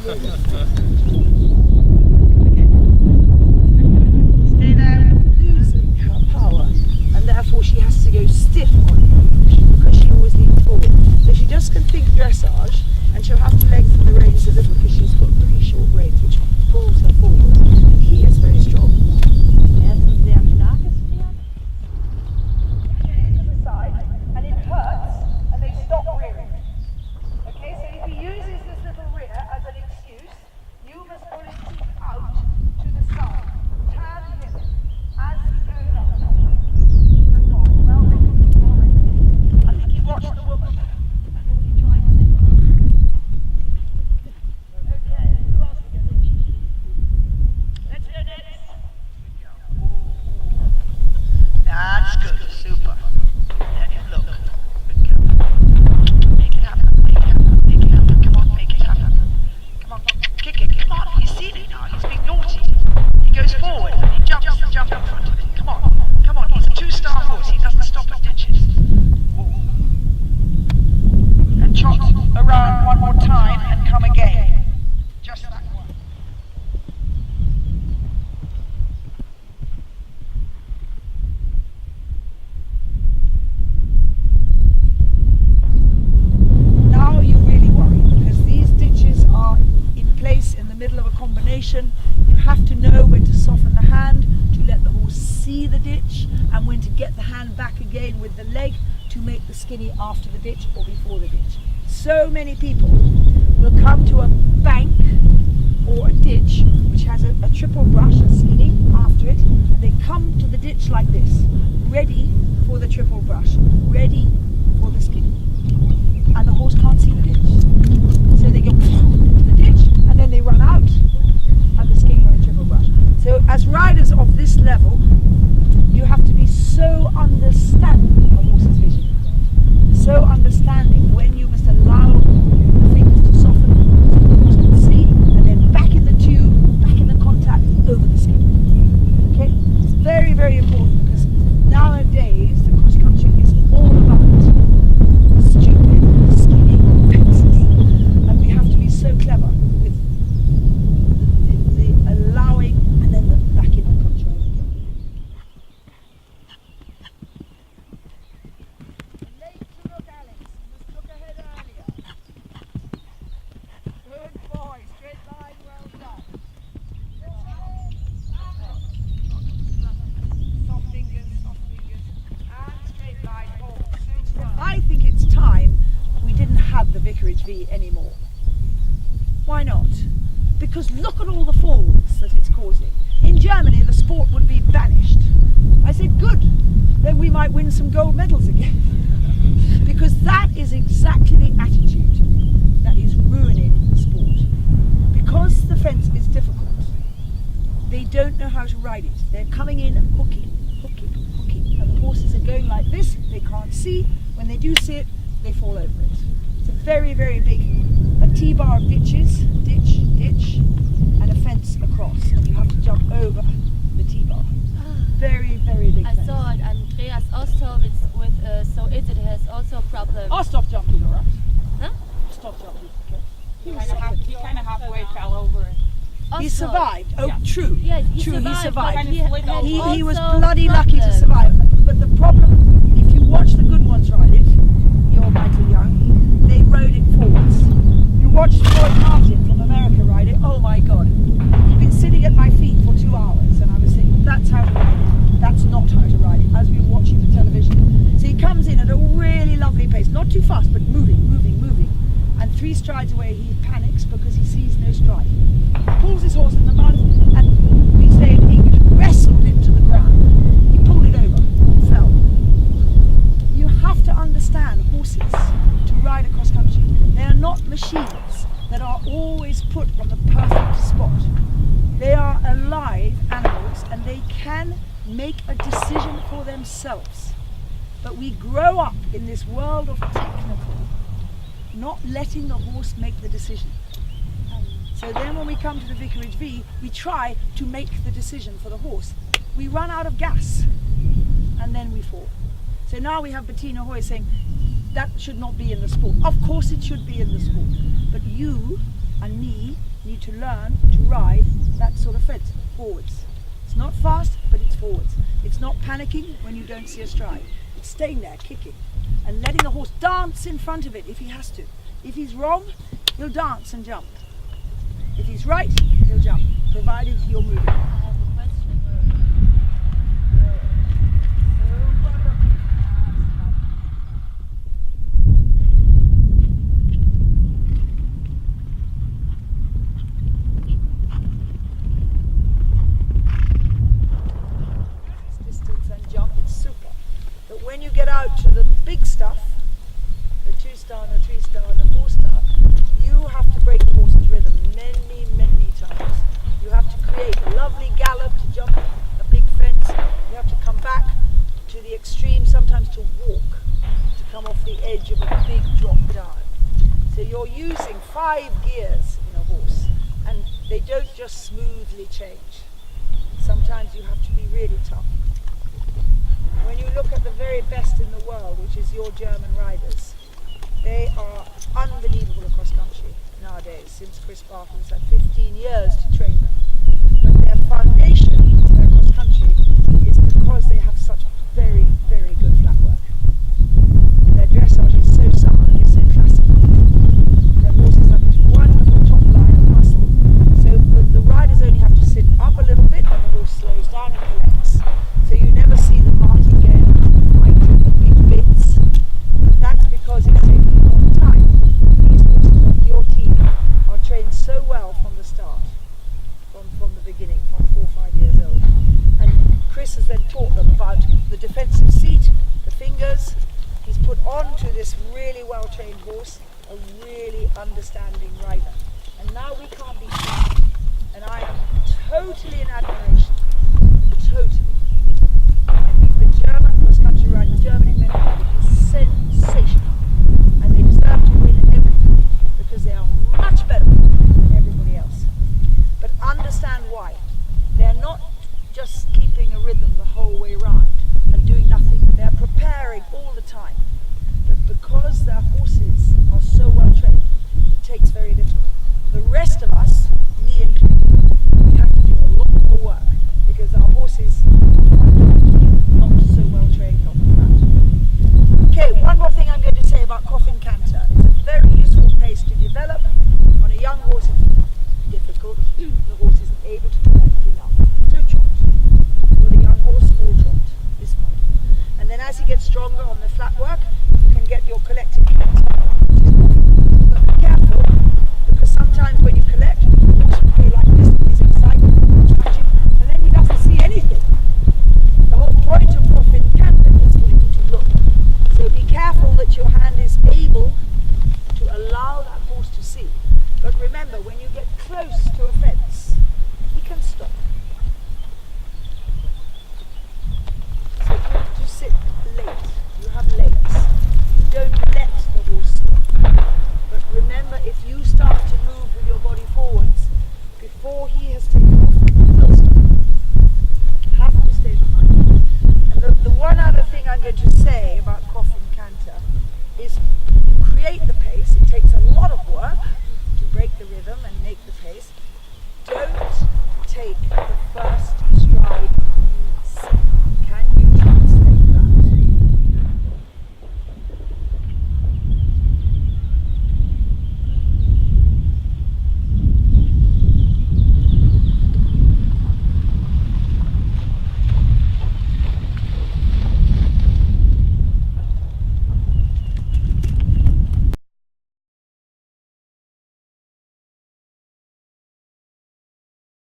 Stay there. Losing her power, and therefore she has to go stiff on him because she always leans forward. So she just can think dressage, and she'll have to lengthen the reins a little because she's got very short reins, which pulls her forward. He is very strong. And it hurts, and they stop rearing. Okay, so if he uses this little rear as an excuse, you must pull his teeth out to the side. Turn him as he goes up. Good boy. Well written. Well written. I think he watched the woman. I think he tried to say. Okay, who else we get? Let's go next. That's good. Super. Let him look. Good girl. Make it happen. Make it happen. Make it happen. Come on, make it happen. Come on, kick it. Come on. He's seen it now. He's being naughty. He goes forward and he jumps and jumps in front of it. Come on. Come on. He's a 2-star horse. He doesn't stop at ditches. Ooh. And trot around one more time and come again. Just that one. Now you really worry because these ditches are in place in the middle of a combination. You have to know when to soften the hand to let the horse see the ditch and when to get the hand back again with the leg to make the skinny after the ditch or before the ditch. So many people will come to a bank or a ditch which has a triple brush, a skinny after it, and they come to the ditch like this, ready for the triple brush, ready for the skinny. And the horse can't see the ditch. So they go to the ditch and then they run out and the skinny on a triple brush. So as riders of this level, you have to be so understanding of horse's vision. So understanding when you must allow the fingers to soften so the horse can see, and then back in the tube, back in the contact, over the skin. Okay? It's very, very important because nowadays the cross country is all about stupid, skinny paces. And we have to be so clever with the allowing and then the back in the control again. Late to look, Alex. You must look ahead earlier. Good boy. Straight line, well done. Soft fingers, and straight line. I think it's time we didn't have the Vicarage V anymore. Why not? Because look at all the falls that it's causing. In Germany, the sport would be banished. I said, good, then we might win some gold medals again. Because that is exactly the attitude that is ruining the sport. Because the fence is difficult, they don't know how to ride it. They're coming in hooking, and the horses are going like this, they can't see. When they do see it, they fall over it. It's a very, very big, a T-bar of ditches, ditch, and a fence across, and you have to jump over the T-bar. Very, very big fence. I saw it, Andreas Ostowitz with so it has also a problem. Ostov jumped in, alright? Huh? Stop jumping, okay? He kind of halfway fell over. He Ostov. survived. Oh, Yeah. true. Yes, he True, survived. he survived. but He was also bloody lucky to problem. survive. But the problem, if you watch the good ones ride it, you're Michael Young, they rode it forwards. You watched Floyd Martin from America ride it, oh my God. He'd been sitting at my feet for 2 hours and I was thinking, that's how to ride it. That's not how to ride it, as we were watching the television. So he comes in at a really lovely pace, not too fast, but moving. And 3 strides away, he panics because he sees no stride. He pulls his horse in the mud, and we say in English, wrestled it to the ground. He pulled it over, he fell. You have to understand horses to ride across country. They are not machines that are always put on the perfect spot. They are alive animals and they can make a decision for themselves. But we grow up in this world of technical, not letting the horse make the decision. So then when we come to the Vicarage V, we try to make the decision for the horse. We run out of gas and then we fall. So now we have Bettina Hoy saying that should not be in the sport. Of course it should be in the sport, but you and me need to learn to ride that sort of fence, forwards. It's not fast, but it's forwards. It's not panicking when you don't see a stride. It's staying there, kicking, and letting the horse dance in front of it if he has to. If he's wrong, he'll dance and jump. If he's right, he'll jump, provided you're moving. I have a question. Distance and jump, it's super. But when you get out to the big stuff, the 2-star and the 3-star and the 4-star, you have to break the horse's rhythm many, many times. You have to create a lovely gallop to jump a big fence. You have to come back to the extreme, sometimes to walk, to come off the edge of a big drop down. So you're using 5 gears in a horse, and they don't just smoothly change. Sometimes you have to be really tough. When you look at the very best in the world, which is your German riders, they are unbelievable across country nowadays, since Chris Barton's had 15 years to train them. But their foundation of their cross country is because they have such very, very good flat work. Their dressage is so sound and it's so classical. Their horses have this wonderful top line of muscle. So the riders only have to sit up a little bit and the horse slows down and collects. So you never see the martingale fighting the big bits. But that's because it's taking a long time. These horses, your team, are trained so well from the start, from the beginning, from 4 or 5 years old. And Chris has then taught them about the defensive seat, the fingers. He's put on to this really well-trained horse a really understanding rider. And now we can't be sure. And I am totally in admiration. Totally. I think the German cross-country ride in Germany is sensational. And they deserve to win everything because they are much better than everybody else. But understand why. They're not just keeping a rhythm the whole way round and doing nothing. They're preparing all the time. But because their horses are so well trained, it takes very little. The rest of us, me included, we have to do a lot more work because our horses are not so well trained on the ground. Okay, one more thing I'm going to say about coffin canter. It's a very useful pace to develop. On a young horse it's difficult. The horse isn't able to collect enough. So trot. With a young horse, small trot is fine. And then as he gets stronger on the flat work, you can get your collected canter. But be careful, because sometimes when you collect, the horse will go like this, he's excited, and then he doesn't see anything. The whole point of coffin canter is for him to look. So be careful that your hand is able to allow that horse to see. But remember, when you get close to a fence, he can stop. So you have to sit late. You have legs. You don't let the horse stop. But remember, if you start to move with your body forwards, before he has taken off, he will stop. Have to stay behind. And the one other thing I'm going to say about coffin canter is you create the